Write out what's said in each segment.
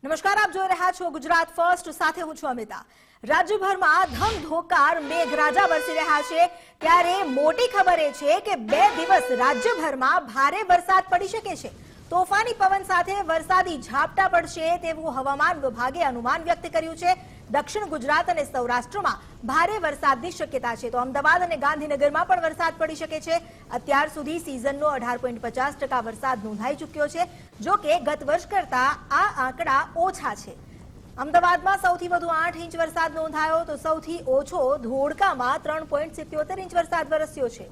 નમસ્કાર, આપ જોઈ રહ્યા છો ગુજરાત ફર્સ્ટ, સાથે હું છું અમિતા। રાજ્યભરમાં ધમધોકાર મેઘરાજા વરસી રહ્યા છે, ત્યારે મોટી ખબર એ છે કે 2 દિવસ રાજ્યભરમાં ભારે વરસાદ પડી શકે છે। તોફાની પવન સાથે વરસાદી ઝાપટા પડશે તેવું હવામાન વિભાગે અનુમાન વ્યક્ત કર્યું છે। દક્ષિણ ગુજરાત અને સૌરાષ્ટ્રમાં ભારે વરસાદની શક્યતા છે, તો અમદાવાદ અને ગાંધીનગરમાં પણ વરસાદ પડી શકે છે। અત્યાર સુધી સિઝનનો 18.50% વરસાદ નોંધાઈ ચૂક્યો છે, જો કે ગત વર્ષ કરતા આ આંકડા ઓછા છે। અમદાવાદમાં સૌથી વધુ 8 ઇંચ વરસાદ નોંધાયો, તો સૌથી ઓછો ધોળકામાં 3.77 ઇંચ વરસાદ વરસ્યો છે।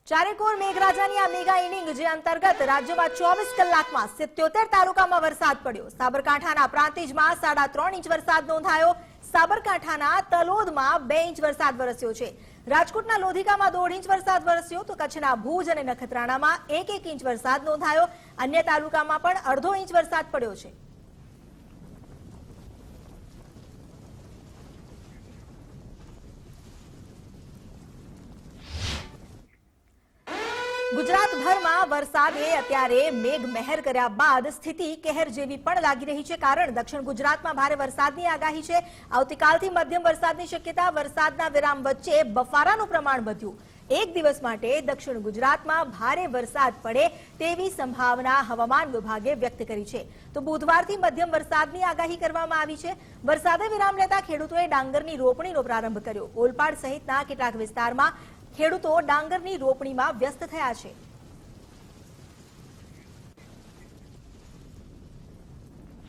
ચારેકોર મેઘરાજાની આ મેગા ઇનિંગ જે અંતર્ગત રાજ્યમાં 24 કલાકમાં 77 તાલુકામાં વરસાદ પડ્યો। સાબરકાંઠાના પ્રાંતિજમાં 3.5 ઇંચ વરસાદ નોંધાયો। સાબરકાંઠાના તલોદમાં 2 ઇંચ વરસાદ વરસ્યો છે। રાજકોટના લોધિકામાં 1.5 ઇંચ વરસાદ વરસ્યો, તો કચ્છના ભુજ અને નખત્રાણામાં 1 ઇંચ વરસાદ નોંધાયો। અન્ય તાલુકામાં પણ 1/2 ઇંચ વરસાદ પડ્યો છે। ગુજરાતભરમાં વરસાદે અત્યારે મેઘમહેર કર્યા બાદ સ્થિતિ કહેર જેવી પણ લાગી રહી છે, કારણ દક્ષિણ ગુજરાતમાં ભારે વરસાદની આગાહી છે। આવતીકાલથી મધ્યમ વરસાદની શક્યતા। વરસાદના વિરામ વચ્ચે બફારાનું પ્રમાણ વધ્યું। 1 દિવસ માટે દક્ષિણ ગુજરાતમાં ભારે વરસાદ પડે તેવી સંભાવના હવામાન વિભાગે વ્યક્ત કરી છે, તો બુધવારથી મધ્યમ વરસાદની આગાહી કરવામાં આવી છે। વરસાદે વિરામ લેતા ખેડૂતોએ ડાંગરની રોપણીનો પ્રારંભ કર્યો। ઓલપાડ સહિતના કેટલાક વિસ્તારમાં ખેડૂતો ડાંગરની રોપણીમાં વ્યસ્ત થયા છે।